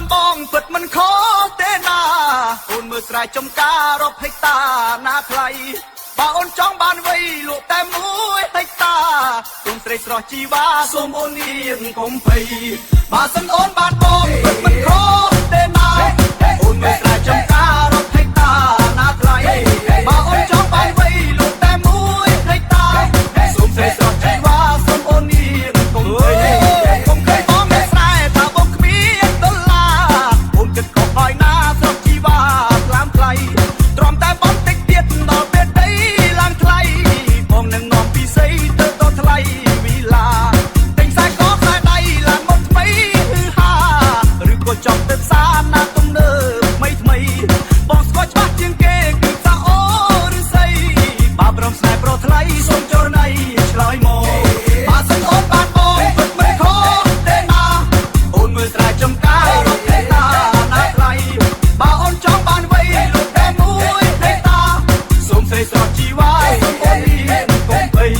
បានបងពិតមិនខុសទេណាអូនមើលស្រែចំការរាប់ហិកតាណាថ្លៃបើអូនចង់បានវ័យលក់តែ1ហិកតាអូនស្រីស្រស់ជីវ៉ាសូមអូននាងកុំភ័យបើសិនអូនបានបងពិតមិនខុសទេណាអូនមើលស្រែចំការរាប់ហិកតាណាថ្លៃបើអូនចង់បានវ័យលក់តែ1ហិកតាសូមស្រីស្រស់ជីវ៉ាសូមអូននាងកុំភ័យកុំឃើញបងនៅស្រែថាបងគ្មានដុល្លារអូនគិតខុសហើយណាស្រស់ជីវ៉ាថ្លាមថ្លៃទ្រាំតែបងតិចទៀតដល់ពេលដីឡើងថ្លៃបងនឹងនាំពីសីទៅដល់ថ្លៃវិឡាទិញខ្សែកខ្សែដៃឡើងមកថ្មីហឺហាឬក៏ចង់ទៅផ្សារណាទំនើបថ្មីបងស្គាល់ច្បាស់ជាងគេគឺផ្សារអូឬសីបើព្រមស្នេហ៍ប្រថ្លៃសូមចរណៃឆ្លើយមកបើសិនអូនបានបងពិតមិនខុសទេណាអូនមើលស្រែចំការរត់ទេតាណាថ្លៃបើអូនចង់បានវ័យលុបតែ1ហិកតាសូមស្រីស្រស់ជីវ៉ាសូមអូននាងកុំភ័យ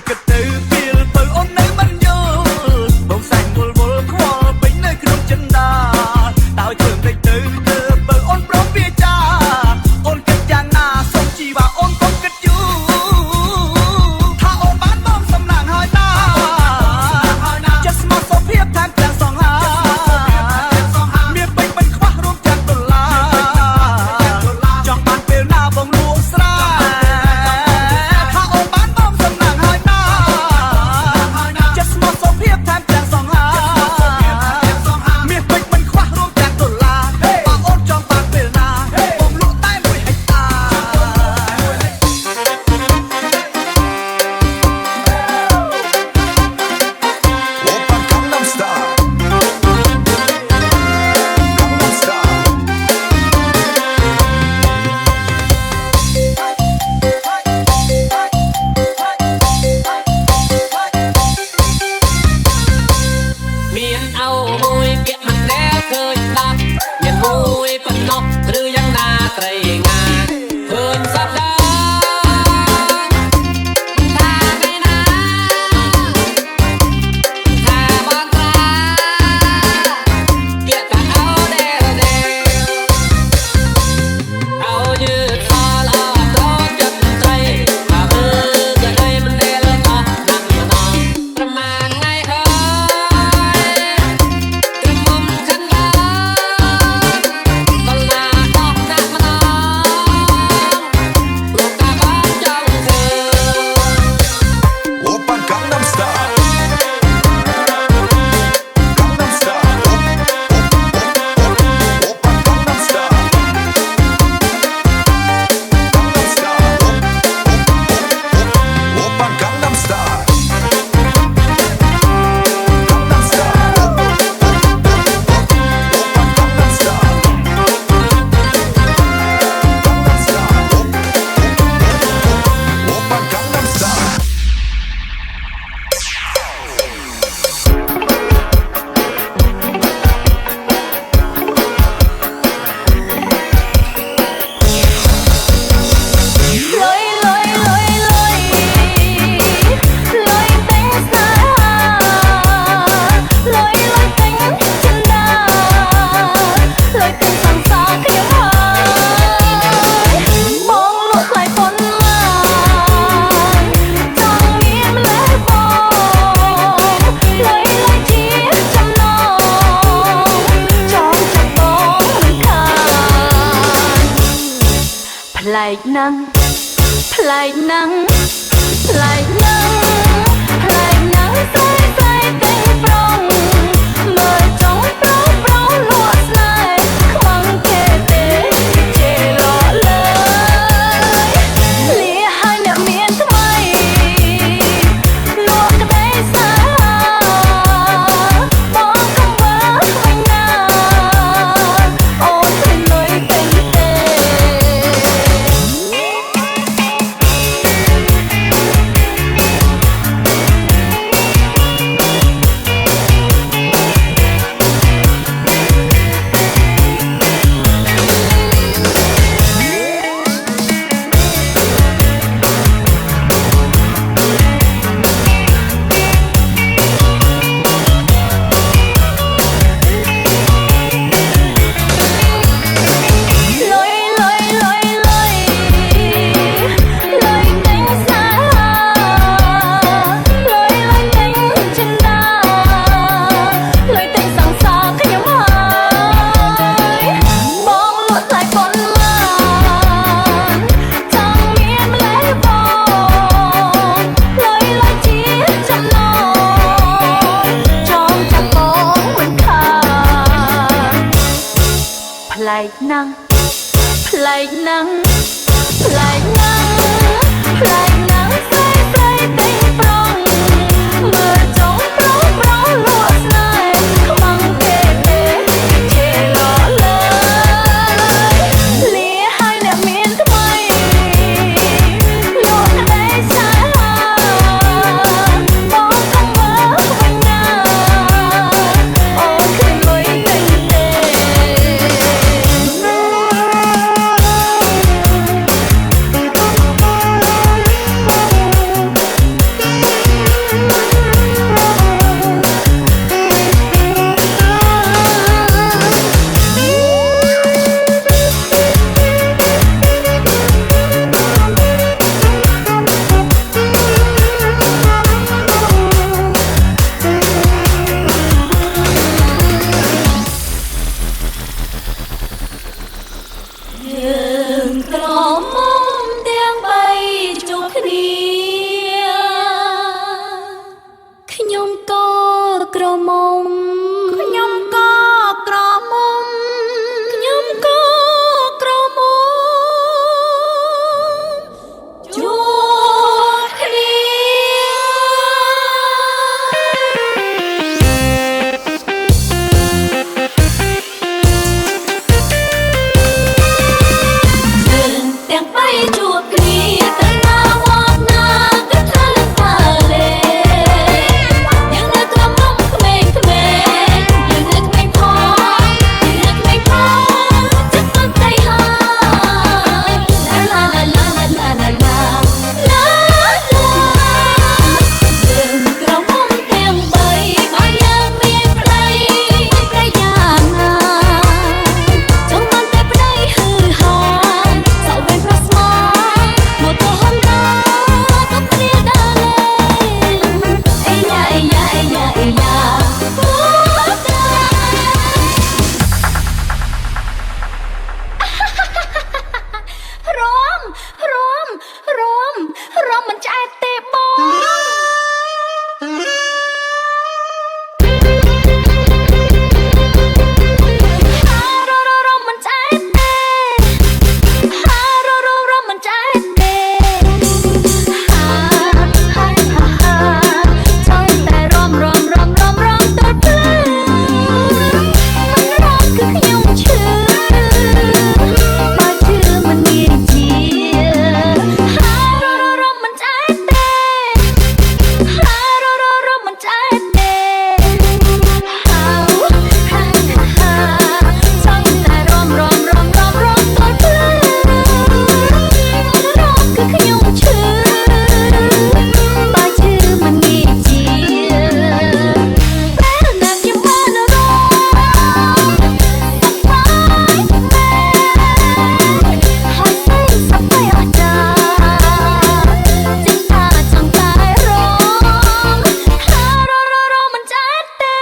គិតទៅពេលទៅអូននៅមិនយល់បងសាច់វល់ខ្វល់ពេញនៅក្នុងចិន្តាតើធ្វើមិនទៅបើអូនព្រមវាចាអូនគិតយ៉ាងណាសូមជីវ៉ាអូនកុំគិតយូរថាអូនបានបងសំឡាងហើយតាចិត្តស្មោះសុភាពថែមទាំងសងហាមានពេញមិនខ្វះរួមទាំងដុល្លារចង់បានពេលណាបងលក់ស្រែថាអូនបានបងសំឡាងហើយតាចិត្តស្មោះសុភាពថែមទាំងសងហាមានពេញមិនខ្វះរួមទាំងដុល្លារបើអូនចង់បានពេលណាបងលក់តែ1ហិកតា Oppa Gangnam Style. Gangnam Style. មានអោមួយពាក់មិនដែលឃើញដាច់មានមួយប៉ុណ្ណោះឬយ៉ាងណាត្រីងាឃើញសត្វដើរថាថ្ងៃណាថាបានត្រាពាក់តែអោដែលអោយឺតអល្អត្រចិត្តត្រីបើមើលក៏ដីមិនដែលអស់ណាស់ម្ដងប្រមាណថ្ងៃហើយ ក្រមុំខិនដើរដល់ណាដោះដាក់ម្ដងលោកតាបានចង់ធ្វើ Oppa Gangnam Style. Gangnam Style. Oppa Gangnam Style. Gangnam Style. Oppa Gangnam Style. Gangnam Style. Oppa Gangnam Style. Gangnam Style. Oppa Gangnam Style. លុយលុយលុយលុយលុយពេញស្នេហាលុយលុយពេញចិន្តាលុយពេញសង្សារខ្ញុំហើយបងលក់ថ្លៃប៉ុន្មានចង់មានម្លេះបងលុយលុយជាចំណងចង់ចាប់បងមិនខាន ប្លែកណាស់ប្លែកណាស់ប្លែកណាស់ប្លែកណាស់ស្រីស្រីទាំងប្រុងមើលចង់ប្រុសប្រុសលក់ស្នេហ៍ខ្វឹងគេទេជេរលក់លើយលាឲ្យអ្នកមានថ្មីលក់ក្ដីស្នេហាបងកុំវើវិញណាអូនគ្មានលុយពេញទេ Oppa ប្លែកណាស់ប្លែកណាស់ប្លែកណាស់ប្លែកណាស់ស្រីស្រីពេញប្រងមើលចង់ប្រងប្រងលក់ស្នេហ៍ខ្មាំងគេទេជេរលលើលាឲ្យអ្នកមានថ្មីលោកក្ដីសាហាបងកុំមើលវិញណាអូនឃើញលុយទិញទេ យើងក្រមុំទាំងបីជួបគ្នាខ្ញុំក៏ក្រមុំខ្ញុំក៏ក្រមុំខ្ញុំក៏ក្រមុំជួបគ្នា ទាំងបីជួបគ្នាទៅណាវត្តណាក៏ថាលំបាលេយ៉ាងនៅក្រមុំក្មេងៗយើងនៅក្មេងផងយើងនៅក្មេងផងចិត្តមិនទៅហើយឡាឡាឡាឡាឡាឡាឡាឡាយើងក្រមុំទាំងបីបើយើងមានប្តីប្រយ៉ាងណាចង់បានតែប្តីហឺហាសក់វិញប្រស្មោម៉ូតូហុនដាក៏គ្នាដើរលេងអេយ៉ាអេយ៉ាអេយ៉ាអេយ៉ាអូតា រមរមរមរមមិនឆ្អែតទេបងហារររមមិនឆ្អែតទេហារររមមិនឆ្អែតទេហាហាហាហាចង់តែរមរមរមរមរមទៅភ្លឺមិនរមគឺខ្ញុំឈឺបើឈឺមិនងាយជាហារររមមិនឆ្អែតទេហារររមមិនឆ្អែតទេហាហាហាចង់តែរមរមរមរមរមទៅភ្លឺរមគឺខ្ញុំឈឺបើឈឺមិនងាយជាពេលណាខ្ញុំបានរមហើយស្អីសប្បាយអស្ចារ្យចិត្តថាចង់តែរមហារររមមិនឆ្អែតទេ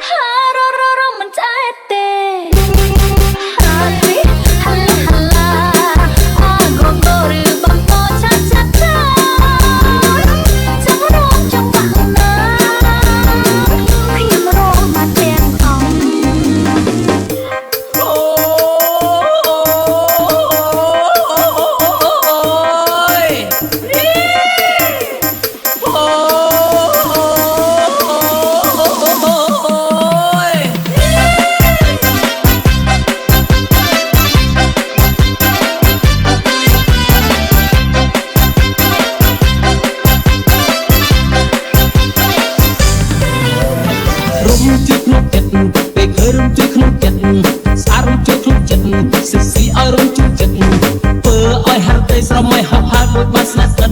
ហារររមមិនឆ្អែតទេហារីហាឡាហាឡាអាកូនតូឬបំតោឆាឆាឆាចាំរមចាំបាក់ណាខ្ញុំរមមកទាំងអង្គ រុំជួយក្នុងចិត្តពេលឃើញរុំជួយក្នុងចិត្តស្អាតរុំជួយក្នុងចិត្តសិកស៊ីឲ្យរុំជួយចិត្តធ្វើឲ្យហាត់ទៅស្រមៃហប់ហាត់មួយបានស្នាដិត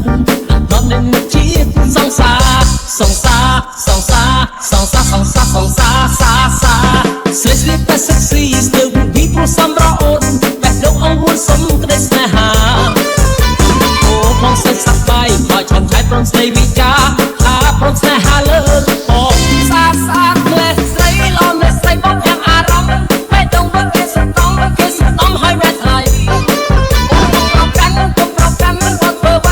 ដល់នឹងជាតិសង្សារសង្សារសង្សារសង្សារសង្សារសង្សារសាសាស្រីស្រីតែសិកស៊ីស្ទើរពីព្រោះសំរអូនបែបលោកអង្វរសុំក្ដីស្នេហាអូផងសិកសប្បាយមកឆំឆៃព្រមស្ដីវិចាថាព្រមស្នេហាលើអូស្អាតស្អាតផ្លែស្រីឡំស្រីបងយ៉ាងអារម្មណ៍ពេលដងវិញគេស្រតំហើយវែថ្លៃអូប្រកាន់មកធ្វើໄວ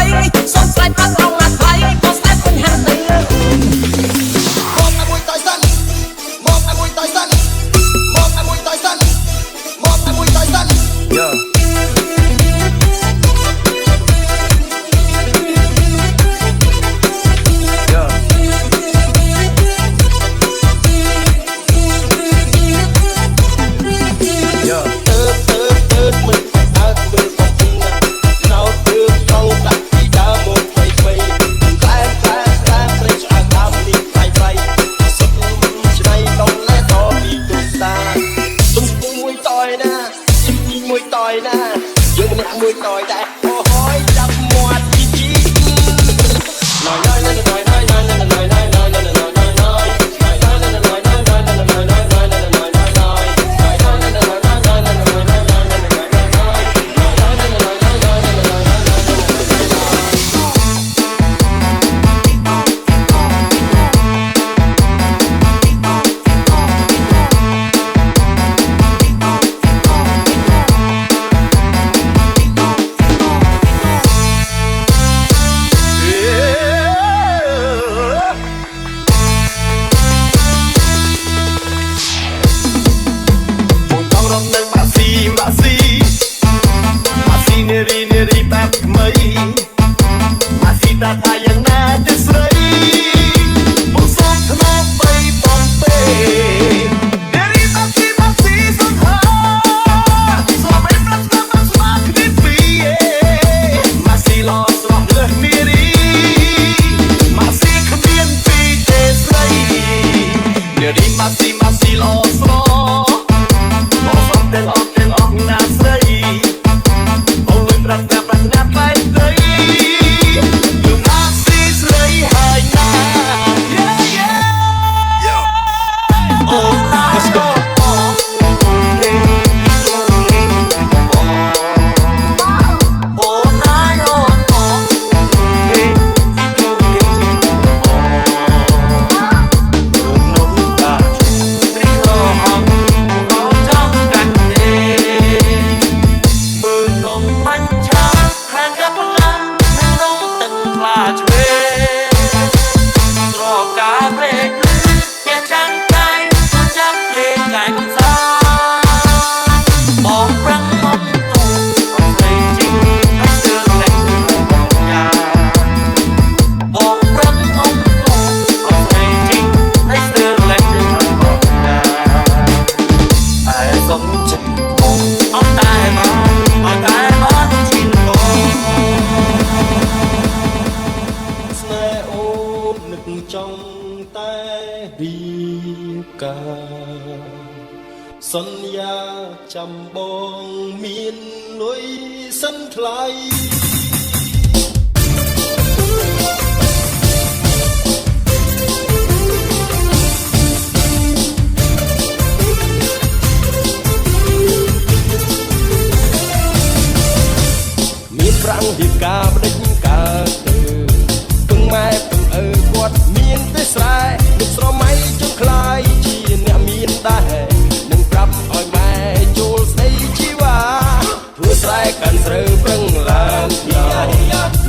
សុំស្លាយបាត់រងណាថ្លៃក៏ស្ដាប់ពេញហាត់ទៅលើ មកឲ្យមួយតៃសិនមកឲ្យមួយតៃសិនមកឲ្យមួយតៃសិន ណាយើងម្នាក់មួយតយដែរអូហើយចាប់មាត់ជីជីណយណយណយណយណយណយណយណយណយណយណយណយសន្យាចាំបងមានលុយសិនថ្លៃមានប្រាំងរៀបការបដិញកើតទៅពឹងម៉ែពឹងឪគាត់មានទេស្រែនឹកស្រមៃចង់ខ្លាយជាអ្នកមានដែរប្រាប់ឲ្យម៉ែចូលស្ដីជីវ៉ាធ្វើស្រែកាន់ស្រូវប្រឹងឡើង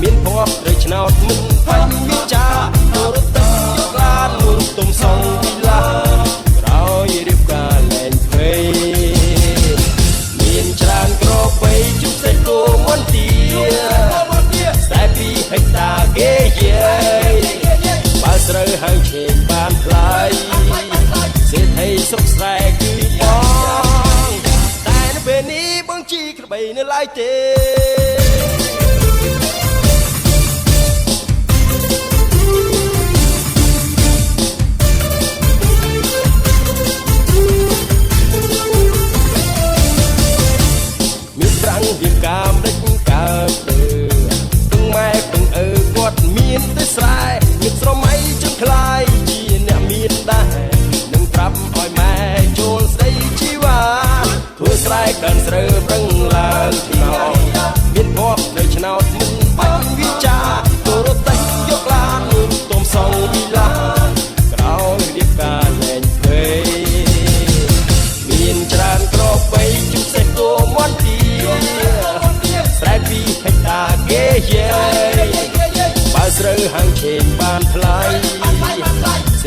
មានភ័ព្វត្រីឆ្នោតមិនបាញ់វាចាទៅរត់ទៅយកឡានមួយទុំសងវិឡាក្រោយរៀបការលែងភ័យមានច្រើនក្របបីជុំសេចគោមន្ទាតែពីហិកតាគេយាយបើស្រូវហើយឆេងបានថ្លៃសេដ្ឋីស្រុកស្រែគឺបងតែនៅពេលនេះបងជីក្របីនៅឡើយទេមានប្រាំងរៀបការមិនកើតទៅពឹងម៉ែពឹងឪគាត់មានទេស្រែមានស្រមៃចង់ខ្លាយជាអ្នកមានដែរប្រាប់ឲ្យម៉ែចូលស្ដីជីវ៉ាធ្វើស្រែកាន់ស្រូវប្រឹងឡើងឆ្នោតមានភ័ព្វនៅឆ្នោតមិនបាញ់វាចាទៅរត់តែយកឡានមួយទុំសងវិឡាក្រោយរៀបការលែងភ័យមានច្រើនក្របបីជុំសេះគោមន្ទាស្រែពីហិកតាគេយាយបើស្រូវហាងឆេងបានថ្លៃ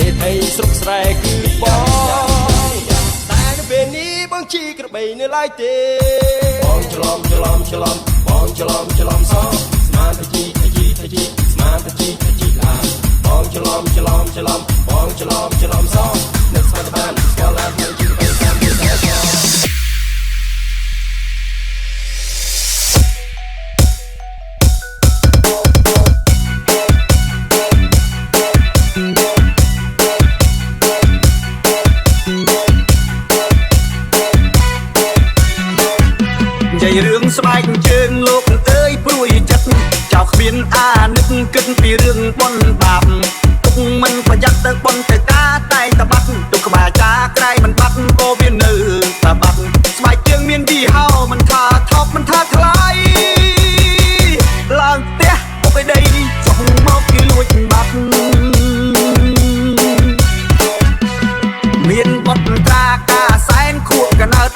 សេដ្ឋីស្រុកស្រែគឺបងតែនៅពេលនេះបងជីក្របីនៅឡើយទេបងច្រឡំច្រឡំច្រឡំបងច្រឡំច្រឡំសងស្មានតជីតជីតជីស្មានតជីតជីឡាបងច្រឡំច្រឡំច្រឡំបងច្រឡំច្រឡំសងនឹកស្គាល់បានស្គាល់ឡើងជីទៅតាមវាតែនិយាយ រឿងស្បែកជើងលោកអើយព្រួយចិត្តចៅគ្មានអានឹកគិតពីរឿងបនបាបទុកមិនប្រយ័ត្នទៅបនទៅការតែតបាត់ទុកក្បាលចាក្រៃមិនបាត់ក៏វានៅតបាត់ស្បែកជើងមានយីហោមិនថាថប់មិនថាថ្លៃឡើងផ្ទះពុកឯដីចុះមកគេលួចបាត់មានបត់ត្រាការសែនខួបកណើត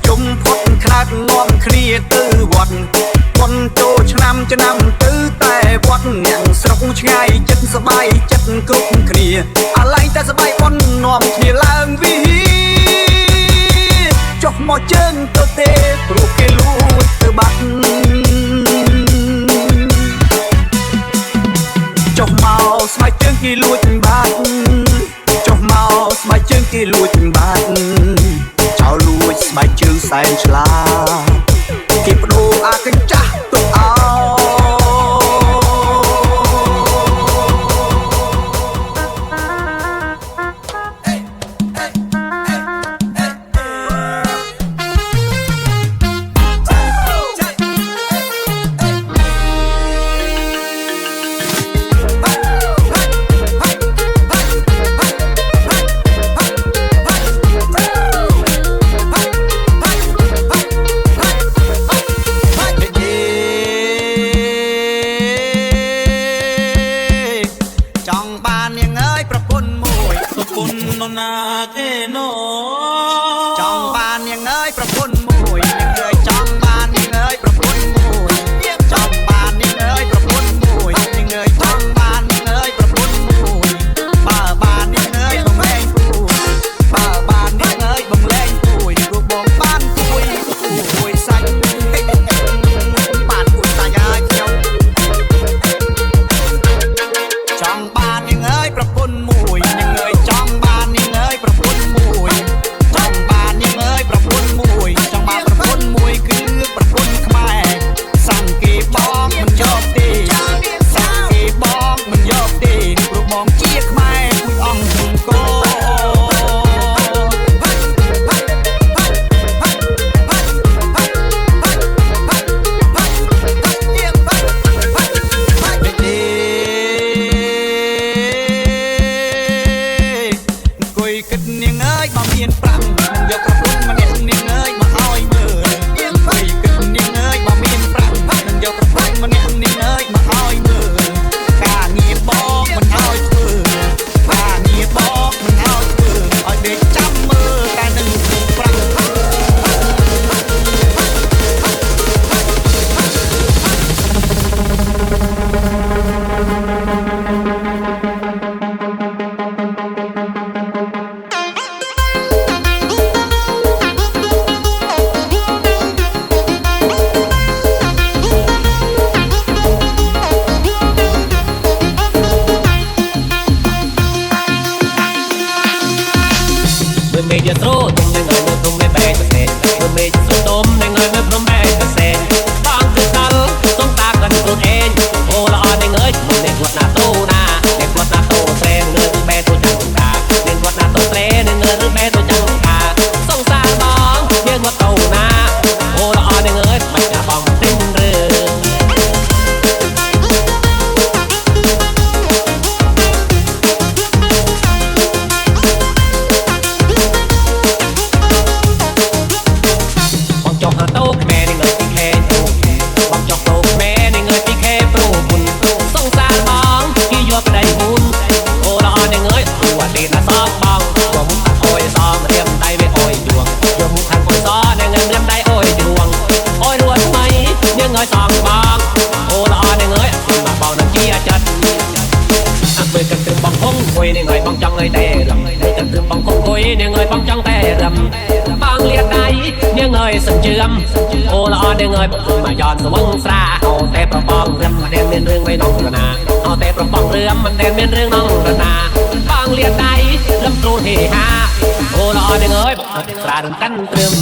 ជុំផុតខ្លាត់នាំគ្នាទៅវត្តបនចូលឆ្នាំទៅតែវត្តអ្នកស្រុកឆ្ងាយចិត្តសបាយចិត្តគ្រប់គ្នាអាឡែងតែសបាយបននាំគ្នាឡើងវិហារចុះមកជើងទៅទេព្រោះគេលួចទៅបាត់ចុះមកស្បែកជើងគេលួចបាត់ចុះមកស្បែកជើងគេលួចបាត់ចោលលួចស្បែកជើងសែនឆ្លាតគេបដូរអាកញ្ចាស់ទុកអោសញ្ជឿមអូល្អនាងអើយមកย้อนស្វឹងស្រាអូតែប្របងរឹមមិនមានរឿងវៃនងរណាអូតែប្របងរឿមមិនមានរឿងនងរណាបងលៀនដៃលំទ្រូនហេហាអូល្អនាងអើយស្រារឹមកាន់ត្រឹម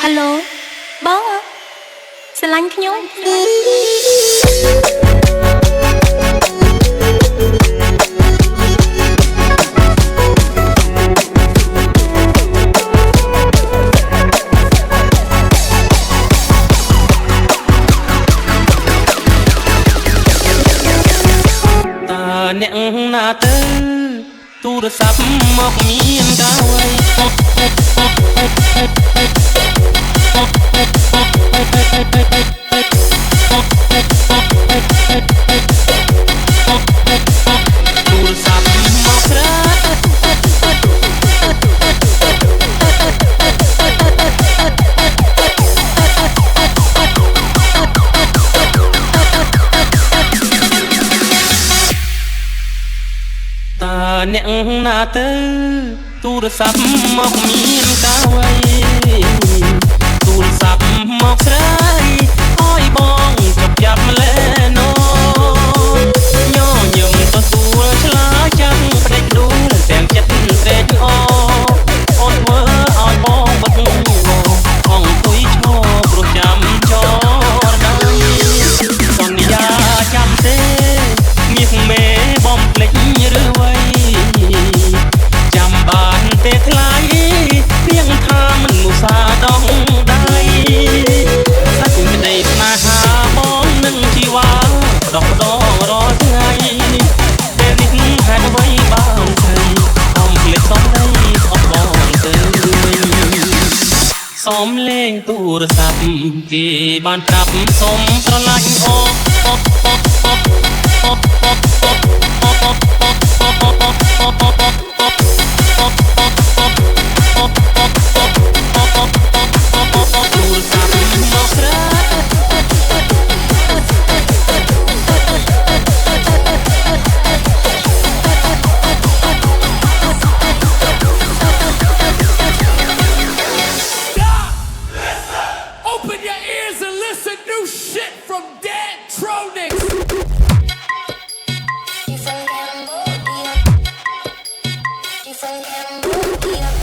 ហាឡូបងស្រឡាញ់ខ្ញុំ តើអ្នកណាទៅទូរស័ព្ទមកមានកាវៃទូរស័ព្ទមកស្រាតើអ្នកណាទៅទូរស័ព្ទមកមានកាវៃទូរស័ព្ទមកស្រាយអើយបងជប់យ៉ាប់ម្លេណូញញឹមទទួលឆ្លើយចាំផ្ដេចដួលទាំងចិត្តត្រេកអរអូនធ្វើឲ្យបងបិទអង្គុយឈរព្រោះចាំចរដៃសន្យាចាំទេមាសមេបំភ្លេចឬវៃចាំបានទេថ្លៃរៀងថាមិនឧស្សាហ៍ដងដៃសាច់ក្តីស្នេហាបងនឹងជីវ៉ាដកដងរាល់ថ្ងៃពេលនេះហេតុអ្វីបានស្រីអំភ្លេចសំដីអបបងទៅសុំលេងទូរស័ព្ទគេបានប្រាប់សុំស្រឡាញ់អូOpen your ears and listen new shit from Dead Tronix. Different Cambodia.